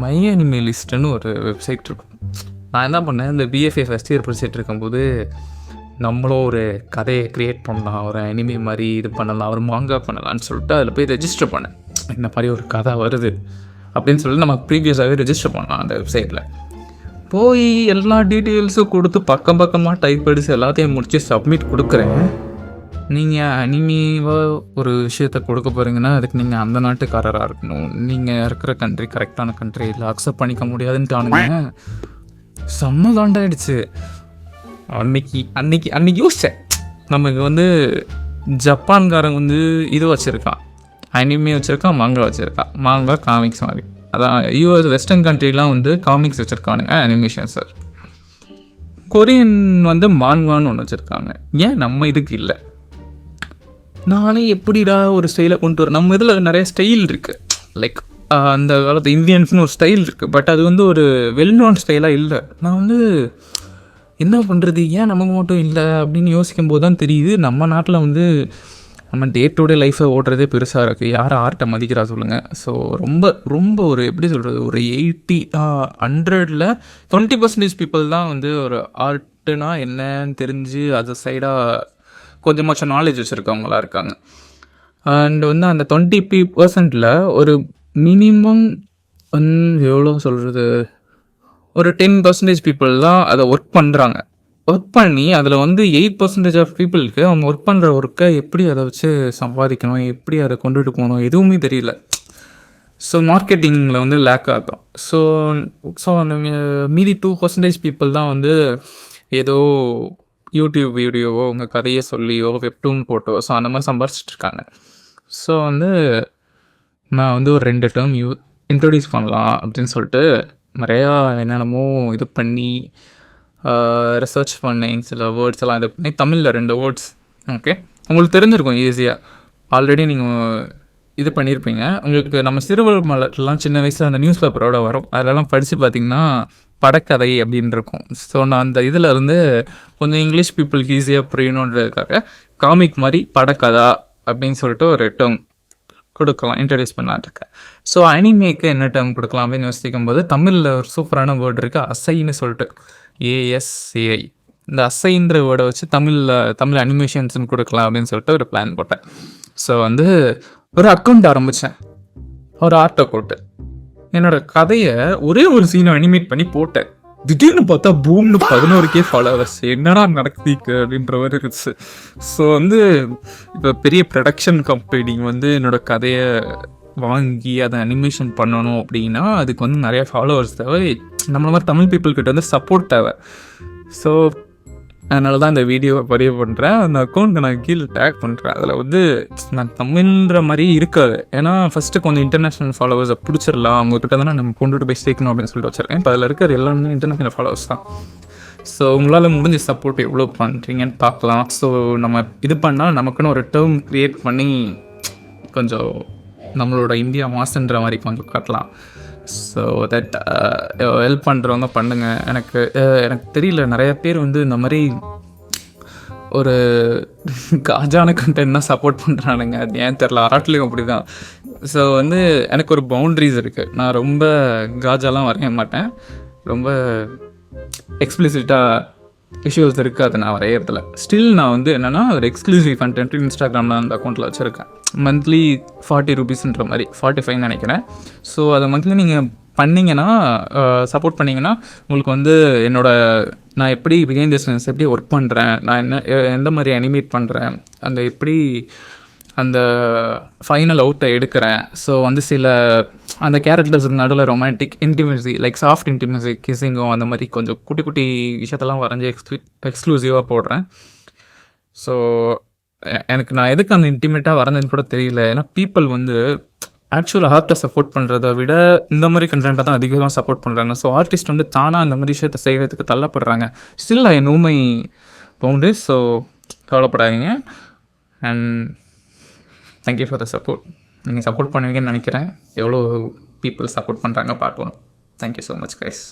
My அனிமலிஸ்ட்டுன்னு ஒரு website இருக்கும். நான் என்ன பண்ணேன், இந்த பிஎஃப்ஏ ஃபஸ்ட் இயர் படிச்சுட்டு இருக்கும்போது நம்மளும் ஒரு கதையை க்ரியேட் பண்ணலாம், ஒரு அனிமே மாதிரி இது பண்ணலாம், ஒரு மாங்கா பண்ணலான்னு சொல்லிட்டு அதில் போய் ரெஜிஸ்டர் பண்ணேன். இந்த மாதிரி ஒரு கதை வருது அப்படின்னு சொல்லிட்டு நம்ம ப்ரீவியஸாகவே ரெஜிஸ்டர் பண்ணலாம் அந்த வெப்சைட்டில். போய் எல்லா டீட்டெயில்ஸும் கொடுத்து பக்கமாக டைப் அடித்து எல்லாத்தையும் முடித்து சப்மிட் கொடுக்குறேன். நீங்கள் அனிமேவாக ஒரு விஷயத்த கொடுக்க போகிறீங்கன்னா அதுக்கு நீங்கள் அந்த நாட்டுக்காரராக இருக்கணும், நீங்கள் இருக்கிற கண்ட்ரி கரெக்டான கண்ட்ரி இல்லை, அக்செப்ட் பண்ணிக்க முடியாதுன்னு காணுங்க. செம்ம காண்டாயிடுச்சு. அன்னைக்கு யோசித்தேன், நமக்கு வந்து ஜப்பான்காரங்க வந்து இது வச்சுருக்கான், அனிமே வச்சுருக்கான், மாங்கா வச்சுருக்கான். மாங்கா காமிக்ஸ் மாதிரி, அதான் யூஎஸ் வெஸ்டர்ன் கண்ட்ரிலாம் வந்து காமிக்ஸ் வச்சுருக்கானுங்க, அனிமேஷன் சார். கொரியன் வந்து மான்வான்னு ஒன்று வச்சுருக்காங்க. ஏன் நம்ம இதுக்கு இல்லை? நானே எப்படிடா ஒரு ஸ்டைலை கொண்டு வர, நம்ம இதில் நிறைய ஸ்டைல் இருக்குது. லைக் அந்த காலத்து இந்தியன்ஸ்னு ஒரு ஸ்டைல் இருக்குது, பட் அது வந்து ஒரு வெல் நோன் ஸ்டைலாக இல்லை. நான் வந்து என்ன பண்ணுறது, ஏன் நமக்கு மட்டும் இல்லை அப்படின்னு யோசிக்கும் போது தான் தெரியுது, நம்ம நாட்டில் வந்து நம்ம டே டு டே லைஃப்பை ஓட்டுறதே பெருசாக இருக்குது. யார் ஆர்ட்டை மதிக்கிறா சொல்லுங்கள்? ஸோ ரொம்ப ஒரு எப்படி சொல்கிறது, ஒரு 80-100ல் 20% பீப்புள் தான் வந்து ஒரு ஆர்ட்டுனா என்னன்னு தெரிஞ்சு அது சைடாக கொஞ்சமாச்சும் நாலேஜ் வச்சுருக்கவங்களா இருக்காங்க. அண்ட் வந்து அந்த 20% ஒரு மினிமம் எவ்வளோ சொல்கிறது, ஒரு 10% பீப்புள் தான் அதை ஒர்க் பண்ணுறாங்க. ஒர்க் பண்ணி அதில் வந்து 8% ஆஃப் பீப்புளுக்கு அவங்க ஒர்க் பண்ணுற ஒர்க்கை எப்படி அதை வச்சு சம்பாதிக்கணும், எப்படி அதை கொண்டுட்டு போகணும் எதுவுமே தெரியல. ஸோ மார்க்கெட்டிங்கில் வந்து லேக் ஆகும். ஸோ அந்த மீதி 2% பீப்புள் தான் வந்து ஏதோ யூடியூப் வீடியோவோ உங்கள் கதையை சொல்லியோ வெப்டூன் போட்டோ ஸோ அந்த மாதிரி சம்பாரிச்சிட்ருக்காங்க. ஸோ வந்து நான் வந்து ஒரு 2 டேர்ம் இன்ட்ரடியூஸ் பண்ணலாம் அப்படின்னு சொல்லிட்டு நிறையா என்னென்னமோ இது பண்ணி ரிசர்ச் பண்ணேன். சில வேர்ட்ஸ் எல்லாம் இது பண்ணி தமிழில் 2 வேர்ட்ஸ். ஓகே, உங்களுக்கு தெரிஞ்சிருக்கும் ஈஸியாக, ஆல்ரெடி நீங்கள் இது பண்ணியிருப்பீங்க. உங்களுக்கு நம்ம சிறுவர் மலர்லாம் சின்ன வயசில் அந்த நியூஸ் பேப்பரோட வரும், அதெல்லாம் படித்து பார்த்திங்கன்னா படக்கதை அப்படின்னு இருக்கும். ஸோ நான் அந்த இதில் இருந்து கொஞ்சம் இங்கிலீஷ் பீப்புளுக்கு ஈஸியாக புரியணுன்றதுக்காக காமிக் மாதிரி படக்கதா அப்படின்னு சொல்லிட்டு ஒரு டேர்ம் கொடுக்கலாம், இன்ட்ரடியூஸ் பண்ணலான்ட்ருக்கேன். ஸோ அனிமேக்கு என்ன டேர்ம் கொடுக்கலாம் அப்படின்னு யோசிக்கும் போது தமிழில் ஒரு சூப்பரான வேர்டு இருக்குது, அசைன்னு சொல்லிட்டு, ASAI. இந்த அசைன்ற வேர்டை வச்சு தமிழ் அனிமேஷன்ஸ்னு கொடுக்கலாம் அப்படின்னு சொல்லிட்டு ஒரு பிளான் போட்டேன். ஸோ வந்து ஒரு அக்கௌண்ட் ஆரம்பித்தேன், ஒரு ஆர்ட்டை போட்டு என்னோடய கதையை ஒரே ஒரு சீனை அனிமேட் பண்ணி போட்டேன். திடீர்னு பார்த்தா பூம்னு 11K ஃபாலோவர்ஸ். என்னடா நடக்குதுக்கு அப்படின்ற மாதிரி இருந்துச்சு. ஸோ வந்து இப்போ பெரிய ப்ரொடக்ஷன் கம்பெனி வந்து என்னோடய கதையை வாங்கி அதை அனிமேஷன் பண்ணணும் அப்படின்னா அதுக்கு வந்து நிறையா ஃபாலோவர்ஸ் தேவை, நம்மள மாதிரி தமிழ் பீப்புள்கிட்ட வந்து சப்போர்ட் தேவை. ஸோ அதனால தான் இந்த வீடியோவை பதிவு பண்ணுறேன். அந்த அக்கௌண்ட்டை நான் கீழே டேக் பண்ணுறேன். அதில் வந்து நான் தமிழ்ன்ற மாதிரி இருக்காது, ஏன்னா ஃபஸ்ட்டு கொஞ்சம் இன்டர்நேஷ்னல் ஃபாலோவர்ஸை பிடிச்சிடலாம், அவங்கக்கிட்ட தானே நம்ம கொண்டுட்டு போய் சேர்க்கணும் அப்படின்னு சொல்லிட்டு வச்சுருக்கேன். இப்போ அதில் இருக்கிற எல்லாமே இன்டர்நேஷ்னல் ஃபாலோவர்ஸ் தான். ஸோ உங்களால் முடிஞ்ச சப்போர்ட் எவ்வளோ பண்ணுறீங்கன்னு பார்க்கலாம். ஸோ நம்ம இது பண்ணால் நமக்குன்னு ஒரு டேர்ம் க்ரியேட் பண்ணி கொஞ்சம் நம்மளோட இந்தியா மாசுன்ற மாதிரி கொஞ்சம் காட்டலாம். ஸோ தட் ஹெல்ப் பண்ணுறவங்க பண்ணுங்கள். எனக்கு தெரியல, நிறைய பேர் வந்து இந்த மாதிரி ஒரு காஜான கண்டென்ட் தான் சப்போர்ட் பண்ணுறானுங்க, அது ஏன் தெரில. ஆர்ட்லேயும் அப்படி தான். ஸோ வந்து எனக்கு ஒரு பவுண்ட்ரிஸ் இருக்குது, நான் ரொம்ப காஜாலாம் வரைய மாட்டேன், ரொம்ப எக்ஸ்பிளிசிட்டாக விஷுவல்ஸ் இருக்குது, அதை நான் வரைகிறதில்ல. ஸ்டில் நான் வந்து என்னென்னா ஒரு எக்ஸ்க்ளூசிவ் கண்டென்ட் இன்ஸ்டாகிராமில் அந்த அக்கௌண்ட்டில் வச்சுருக்கேன். மந்த்லி 40 ரூபீஸ்ன்ற மாதிரி, 45 நினைக்கிறேன். ஸோ அதை மந்த்லி நீங்கள் பண்ணிங்கன்னா, சப்போர்ட் பண்ணிங்கன்னா உங்களுக்கு வந்து நான் எப்படி பிஹைண்ட் தி சீன்ஸ் எப்படி ஒர்க் பண்ணுறேன், நான் எந்த மாதிரி அனிமேட் பண்ணுறேன், அந்த எப்படி அந்த ஃபைனல் அவுட்டை எடுக்கிறேன். ஸோ வந்து சில அந்த கேரக்டர்ஸுக்கு நடுவில் romantic intimacy, like soft intimacy, கிஸ்ஸிங்கும் அந்த மாதிரி கொஞ்சம் குட்டி குட்டி விஷயத்தெல்லாம் வரைஞ்சி எக்ஸ்க்ளூசிவாக போடுறேன். ஸோ எனக்கு நான் எதுக்கு அந்த இன்டிமேட்டாக வரைஞ்சதுன்னு கூட தெரியல, ஏன்னா பீப்புள் வந்து ஆக்சுவலாக ஆர்ட்டை சப்போர்ட் பண்ணுறதை விட இந்த மாதிரி கண்டென்ட்டை தான் அதிகமாக சப்போர்ட் பண்ணுறாங்க. ஸோ ஆர்டிஸ்ட் வந்து தானாக அந்த மாதிரி விஷயத்தை செய்கிறதுக்கு தள்ளப்படுறாங்க. Still I know my boundaries. So கவலைப்படாதீங்க. And thank you for the support. நீங்கள் சப்போர்ட் பண்ணுவீங்கன்னு நினைக்கிறேன். எவ்வளோ பீப்புள் சப்போர்ட் பண்ணுறாங்க பார்க்கணும். Thank you so much guys.